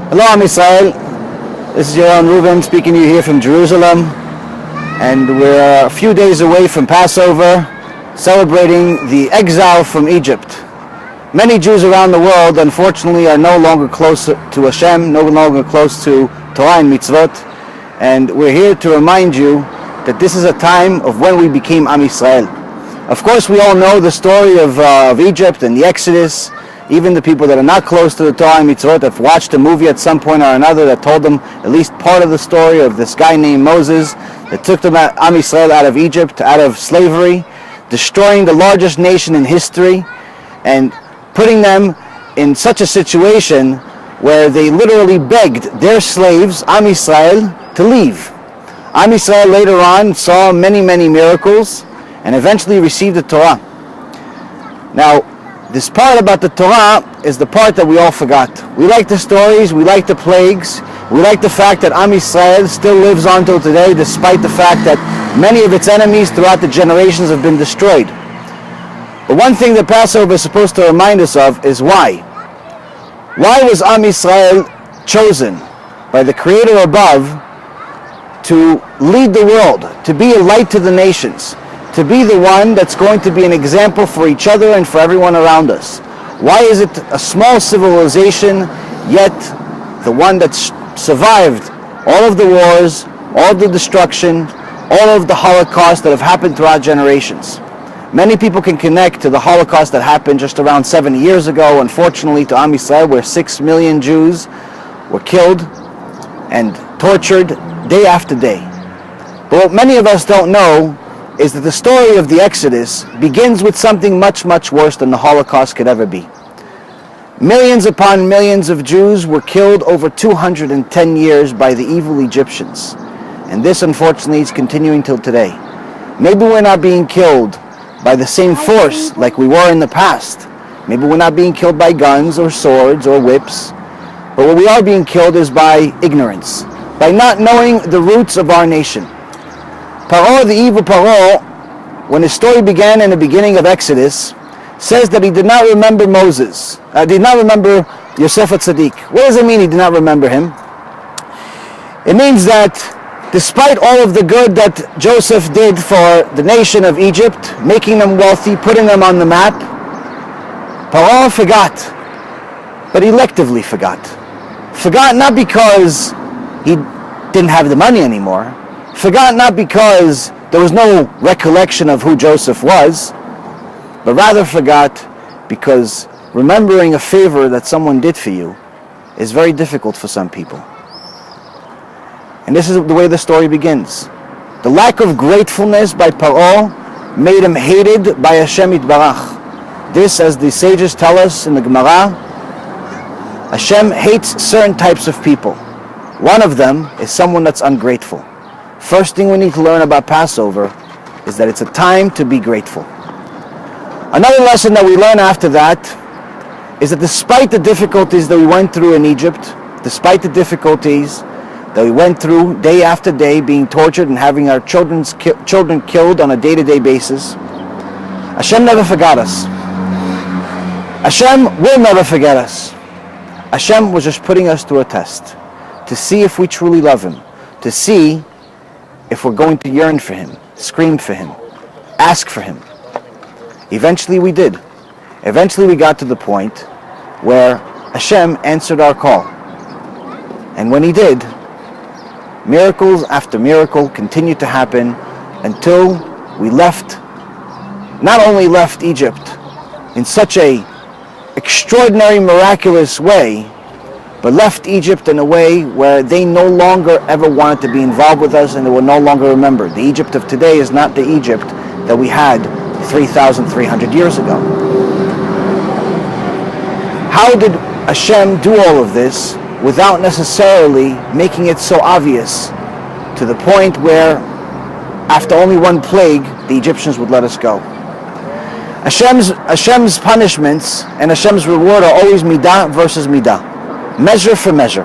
Hello, Am Yisrael. This is your own Reuben speaking to you here from Jerusalem, and we're a few days away from Passover, celebrating the exile from Egypt. Many Jews around the world, unfortunately, are no longer close to Hashem, no longer close to Torah and mitzvot, and we're here to remind you that this is a time of when we became Am Yisrael. Of course, we all know the story of Egypt and the Exodus. Even the people that are not close to the Torah and mitzvot have watched a movie at some point or another that told them at least part of the story of this guy named Moses that took them, Am Yisrael, out of Egypt, out of slavery, destroying the largest nation in history, and putting them in such a situation where they literally begged their slaves, Am Yisrael, to leave. Am Yisrael later on saw many, many miracles and eventually received the Torah. Now, this part about the Torah is the part that we all forgot. We like the stories, we like the plagues, we like the fact that Am Yisrael still lives on till today, despite the fact that many of its enemies throughout the generations have been destroyed. But one thing that Passover is supposed to remind us of is why. Why was Am Yisrael chosen by the Creator above to lead the world, to be a light to the nations, to be the one that's going to be an example for each other and for everyone around us? Why is it a small civilization, yet the one that's survived all of the wars, all of the destruction, all of the Holocaust that have happened throughout generations? Many people can connect to the Holocaust that happened just around 70 years ago, unfortunately, to Am Yisrael, where 6 million Jews were killed and tortured day after day. But what many of us don't know is that the story of the Exodus begins with something much, much worse than the Holocaust could ever be. Millions upon millions of Jews were killed over 210 years by the evil Egyptians. And this, unfortunately, is continuing till today. Maybe we're not being killed by the same force like we were in the past. Maybe we're not being killed by guns or swords or whips. But what we are being killed is by ignorance, by not knowing the roots of our nation. Paro, the evil Paro, when his story began in the beginning of Exodus, says that he did not remember Moses, did not remember Yosef HaTzadik. What does it mean he did not remember him? It means that despite all of the good that Joseph did for the nation of Egypt, making them wealthy, putting them on the map, Paro forgot, but electively forgot. Forgot not because he didn't have the money anymore, forgot not because there was no recollection of who Joseph was, but rather forgot because remembering a favor that someone did for you is very difficult for some people. And this is the way the story begins. The lack of gratefulness by Paro made him hated by Hashem Yitbarach. This, as the sages tell us in the Gemara, Hashem hates certain types of people. One of them is someone that's ungrateful. First thing we need to learn about Passover is that it's a time to be grateful. Another lesson that we learn after that is that despite the difficulties that we went through in Egypt, despite the difficulties that we went through day after day, being tortured and having our children killed on a day-to-day basis, Hashem never forgot us. Hashem will never forget us. Hashem was just putting us through a test to see if we truly love Him, to see if we're going to yearn for Him, scream for Him, ask for Him. Eventually we did. Eventually we got to the point where Hashem answered our call. And when He did, miracles after miracle continued to happen until we not only left Egypt in such a extraordinary, miraculous way, but left Egypt in a way where they no longer ever wanted to be involved with us and they were no longer remembered. The Egypt of today is not the Egypt that we had 3,300 years ago. How did Hashem do all of this without necessarily making it so obvious to the point where after only one plague, the Egyptians would let us go? Hashem's punishments and Hashem's reward are always midah versus midah. Measure for measure.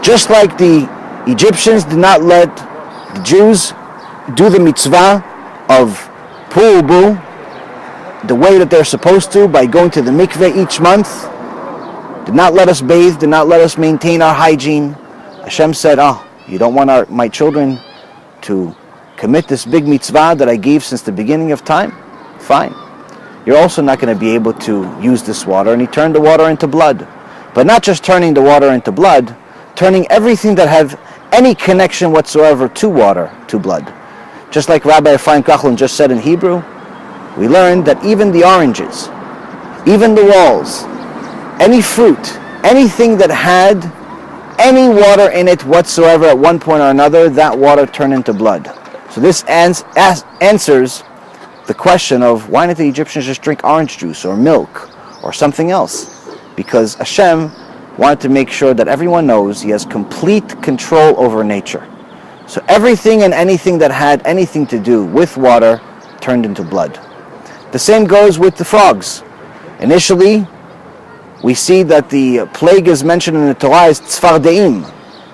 Just like the Egyptians did not let the Jews do the mitzvah of pu'ubu the way that they're supposed to by going to the mikveh each month, did not let us bathe, did not let us maintain our hygiene. Hashem said, oh, you don't want my children to commit this big mitzvah that I gave since the beginning of time? Fine. You're also not going to be able to use this water. And he turned the water into blood. But not just turning the water into blood, turning everything that have any connection whatsoever to water to blood. Just like Rabbi Ephraim Kachlin just said in Hebrew, we learned that even the oranges, even the walls, any fruit, anything that had any water in it whatsoever at one point or another, that water turned into blood. So this answers the question of why didn't the Egyptians just drink orange juice or milk or something else? Because Hashem wanted to make sure that everyone knows he has complete control over nature. So everything and anything that had anything to do with water turned into blood. The same goes with the frogs. Initially, we see that the plague is mentioned in the Torah as tzfardeim,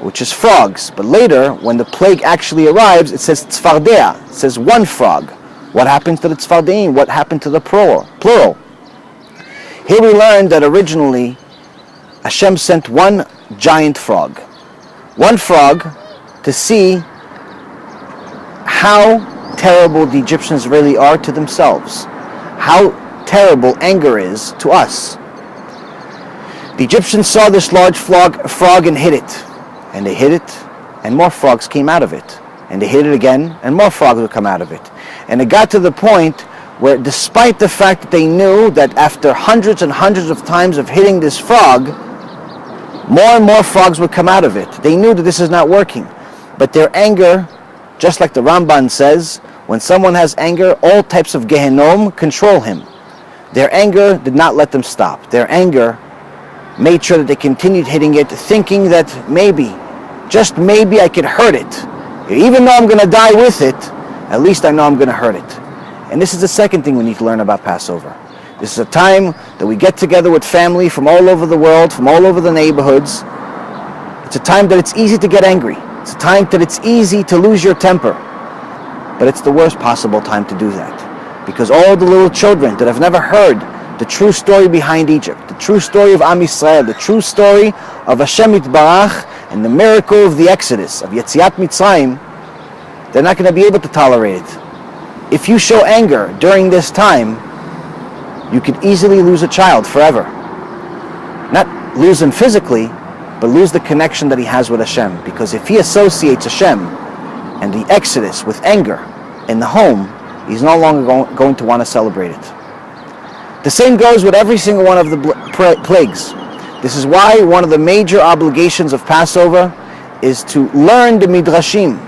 which is frogs. But later, when the plague actually arrives, it says tzfardea. It says one frog. What happened to the tzfardeim? What happened to the plural? Here we learn that originally Hashem sent one giant frog. One frog to see how terrible the Egyptians really are to themselves. How terrible anger is to us. The Egyptians saw this large frog and hid it. And they hid it, and more frogs came out of it. And they hid it again, and more frogs would come out of it. And it got to the point where, despite the fact that they knew that after hundreds and hundreds of times of hitting this frog, more and more frogs would come out of it. They knew that this is not working. But their anger, just like the Ramban says, when someone has anger, all types of Gehenom control him. Their anger did not let them stop. Their anger made sure that they continued hitting it, thinking that maybe, just maybe I could hurt it. Even though I'm going to die with it, at least I know I'm going to hurt it. And this is the second thing we need to learn about Passover. This is a time that we get together with family from all over the world, from all over the neighborhoods. It's a time that it's easy to get angry. It's a time that it's easy to lose your temper. But it's the worst possible time to do that. Because all the little children that have never heard the true story behind Egypt, the true story of Am Yisrael, the true story of Hashem Yitbarach, and the miracle of the Exodus, of Yetziat Mitzrayim, they're not going to be able to tolerate it. If you show anger during this time, you could easily lose a child forever. Not lose him physically, but lose the connection that he has with Hashem. Because if he associates Hashem and the Exodus with anger in the home, he's no longer going to want to celebrate it. The same goes with every single one of the plagues. This is why one of the major obligations of Passover is to learn the Midrashim.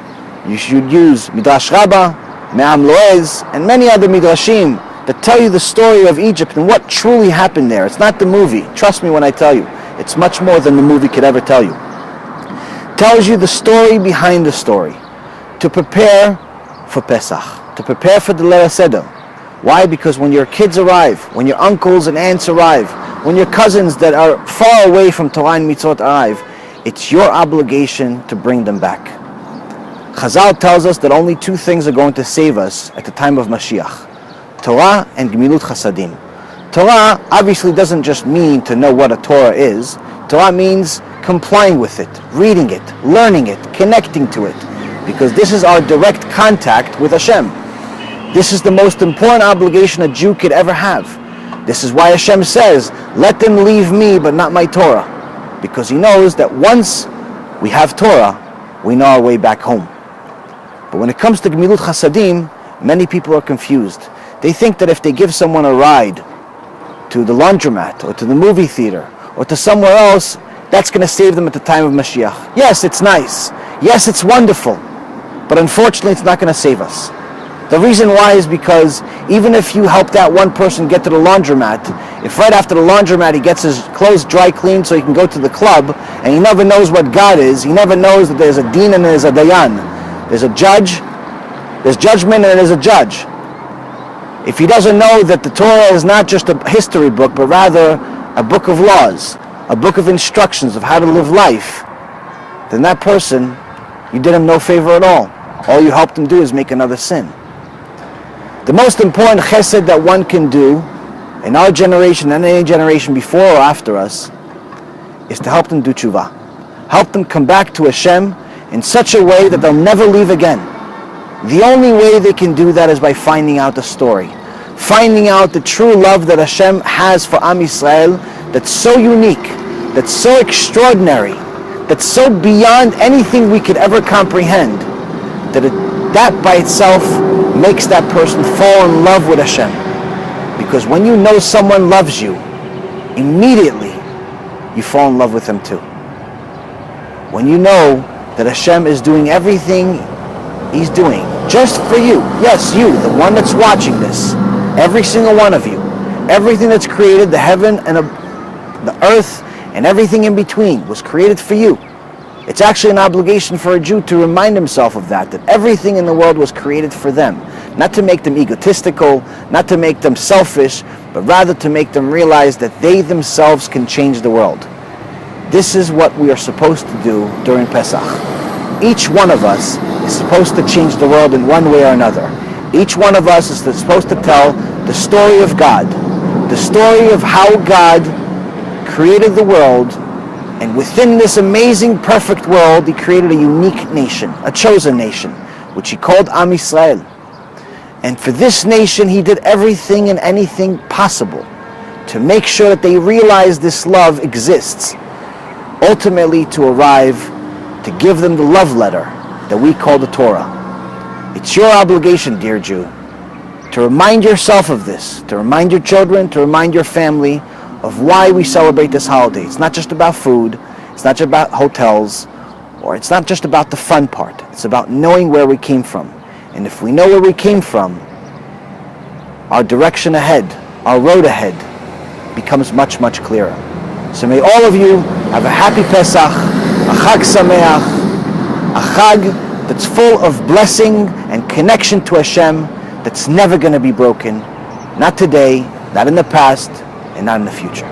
You should use Midrash Rabbah, Me'am Loez, and many other Midrashim that tell you the story of Egypt and what truly happened there. It's not the movie. Trust me when I tell you. It's much more than the movie could ever tell you. It tells you the story behind the story. To prepare for PeSach. To prepare for the Leil Seder. Why? Because when your kids arrive, when your uncles and aunts arrive, when your cousins that are far away from Torah and Mitzvot arrive, it's your obligation to bring them back. Chazal tells us that only two things are going to save us at the time of Mashiach. Torah and Gemilut Chasadim. Torah obviously doesn't just mean to know what a Torah is. Torah means complying with it, reading it, learning it, connecting to it. Because this is our direct contact with Hashem. This is the most important obligation a Jew could ever have. This is why Hashem says, let them leave me but not my Torah. Because he knows that once we have Torah, we know our way back home. But when it comes to Gemilut Chasadim, many people are confused. They think that if they give someone a ride to the laundromat or to the movie theater or to somewhere else, that's going to save them at the time of Mashiach. Yes, it's nice. Yes, it's wonderful. But unfortunately, it's not going to save us. The reason why is because even if you help that one person get to the laundromat, if right after the laundromat he gets his clothes dry cleaned so he can go to the club, and he never knows what God is, he never knows that there's a din and there's a dayan. There's a judge, there's judgment and there's a judge. If he doesn't know that the Torah is not just a history book, but rather a book of laws, a book of instructions of how to live life, then that person, you did him no favor at all. All you helped him do is make another sin. The most important chesed that one can do in our generation and any generation before or after us is to help them do tshuva. Help them come back to Hashem in such a way that they'll never leave again. The only way they can do that is by finding out the story. Finding out the true love that Hashem has for Am Yisrael, that's so unique, that's so extraordinary, that's so beyond anything we could ever comprehend, that by itself makes that person fall in love with Hashem. Because when you know someone loves you, immediately you fall in love with them too. When you know that Hashem is doing everything He's doing just for you, yes, you, the one that's watching this, every single one of you, everything that's created, the heaven and the earth and everything in between was created for you. It's actually an obligation for a Jew to remind himself of that everything in the world was created for them. Not to make them egotistical, not to make them selfish, but rather to make them realize that they themselves can change the world. This is what we are supposed to do during PeSach. Each one of us is supposed to change the world in one way or another. Each one of us is supposed to tell the story of God, the story of how God created the world, and within this amazing, perfect world, He created a unique nation, a chosen nation, which He called Am Yisrael. And for this nation, He did everything and anything possible to make sure that they realize this love exists, ultimately to arrive to give them the love letter that we call the Torah. It's your obligation, dear Jew, to remind yourself of this, to remind your children, to remind your family of why we celebrate this holiday. It's not just about food, it's not just about hotels, or it's not just about the fun part. It's about knowing where we came from. And if we know where we came from, our direction ahead, our road ahead, becomes much, much clearer. So may all of you have a happy PeSach, a Chag Sameach, a Chag that's full of blessing and connection to Hashem that's never going to be broken. Not today, not in the past, and not in the future.